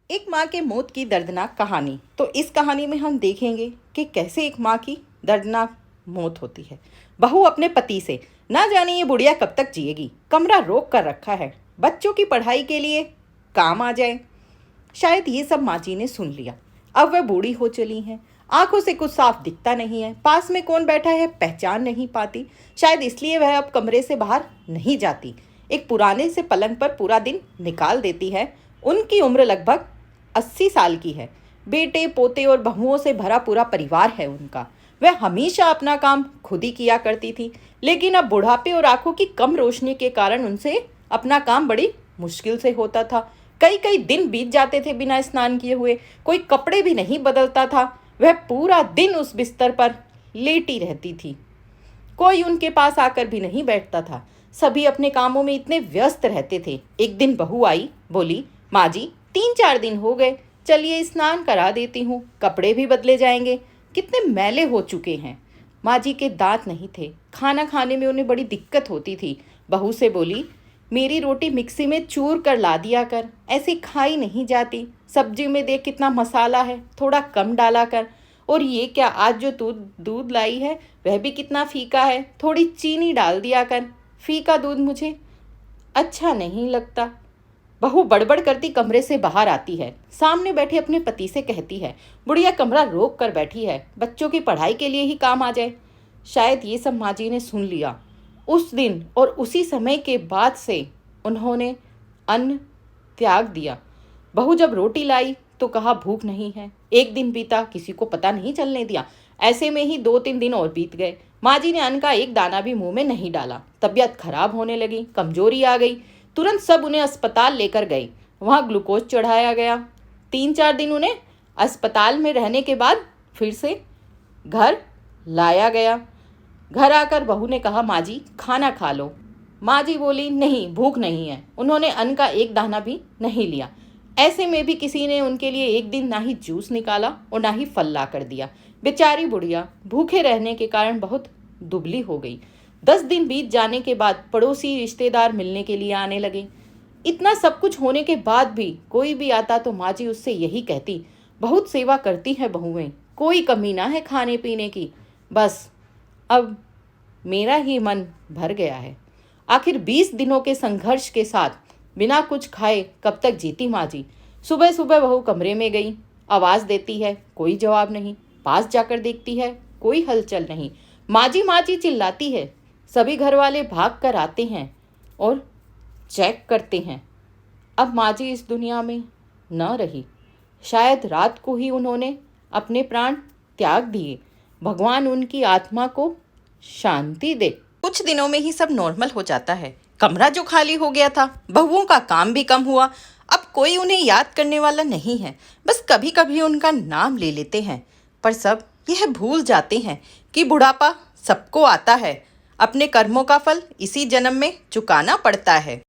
एक माँ के मौत की दर्दनाक कहानी। तो इस कहानी में हम देखेंगे कि कैसे एक माँ की दर्दनाक मौत होती है। बहू अपने पति से, ना जाने ये बुढ़िया कब तक जिएगी, कमरा रोक कर रखा है, बच्चों की पढ़ाई के लिए काम आ जाए। शायद ये सब माँ जी ने सुन लिया। अब वह बूढ़ी हो चली हैं, आंखों से कुछ साफ दिखता नहीं है, पास में कौन बैठा है पहचान नहीं पाती। शायद इसलिए वह अब कमरे से बाहर नहीं जाती। एक पुराने से पलंग पर पूरा दिन निकाल देती है। उनकी उम्र लगभग 80 साल की है। बेटे पोते और बहुओं से भरा पूरा परिवार है उनका। वह हमेशा अपना काम खुद ही किया करती थी, लेकिन अब बुढ़ापे और आंखों की कम रोशनी के कारण उनसे अपना काम बड़ी मुश्किल से होता था। कई कई दिन बीत जाते थे बिना स्नान किए हुए, कोई कपड़े भी नहीं बदलता था। वह पूरा दिन उस बिस्तर पर लेटी रहती थी। कोई उनके पास आकर भी नहीं बैठता था। सभी अपने कामों में इतने व्यस्त रहते थे। एक दिन बहू आई, बोली, माँ जी 3-4 दिन हो गए, चलिए स्नान करा देती हूँ, कपड़े भी बदले जाएंगे, कितने मैले हो चुके हैं। माँ जी के दांत नहीं थे, खाना खाने में उन्हें बड़ी दिक्कत होती थी। बहू से बोली, मेरी रोटी मिक्सी में चूर कर ला दिया कर, ऐसे खाई नहीं जाती। सब्जी में देख कितना मसाला है, थोड़ा कम डाला कर। और ये क्या, आज जो दूध दूध लाई है वह भी कितना फीका है, थोड़ी चीनी डाल दिया कर, फीका दूध मुझे अच्छा नहीं लगता। बहू बड़बड़ करती कमरे से बाहर आती है। सामने बैठे अपने पति से कहती है, बुढ़िया कमरा रोक कर बैठी है, बच्चों की पढ़ाई के लिए ही काम आ जाए। शायद ये सब माँ जी ने सुन लिया। उस दिन और उसी समय के बाद से उन्होंने अन्न त्याग दिया। बहू जब रोटी लाई तो कहा भूख नहीं है। एक दिन बीता, किसी को पता नहीं चलने दिया। ऐसे में ही 2-3 दिन और बीत गए। माँ जी ने अन्न का एक दाना भी मुंह में नहीं डाला। तबीयत खराब होने लगी, कमजोरी आ गई। तुरंत सब उन्हें अस्पताल लेकर गए। वहाँ ग्लूकोज चढ़ाया गया। 3-4 दिन उन्हें अस्पताल में रहने के बाद फिर से घर लाया गया। घर आकर बहू ने कहा, माँ जी खाना खा लो। माँ जी बोली, नहीं भूख नहीं है। उन्होंने अन्न का एक दाना भी नहीं लिया। ऐसे में भी किसी ने उनके लिए एक दिन ना ही जूस निकाला और ना ही फल ला कर दिया। बेचारी बुढ़िया भूखे रहने के कारण बहुत दुबली हो गई। 10 दिन बीत जाने के बाद पड़ोसी रिश्तेदार मिलने के लिए आने लगे। इतना सब कुछ होने के बाद भी कोई भी आता तो माँ जी उससे यही कहती, बहुत सेवा करती है बहुएं, कोई कमी ना है खाने पीने की। बस अब मेरा ही मन भर गया है। आखिर 20 दिनों के संघर्ष के साथ बिना कुछ खाए कब तक जीती माँ जी। सुबह सुबह बहू कमरे में गई, आवाज़ देती है, कोई जवाब नहीं। पास जाकर देखती है, कोई हलचल नहीं। माँ जी चिल्लाती है। सभी घर वाले भाग कर आते हैं और चेक करते हैं। अब माँ जी इस दुनिया में न रही। शायद रात को ही उन्होंने अपने प्राण त्याग दिए। भगवान उनकी आत्मा को शांति दे। कुछ दिनों में ही सब नॉर्मल हो जाता है। कमरा जो खाली हो गया था, बहुओं का काम भी कम हुआ। अब कोई उन्हें याद करने वाला नहीं है। बस कभी कभी उनका नाम ले लेते हैं, पर सब यह भूल जाते हैं कि बुढ़ापा सबको आता है। अपने कर्मों का फल इसी जन्म में चुकाना पड़ता है।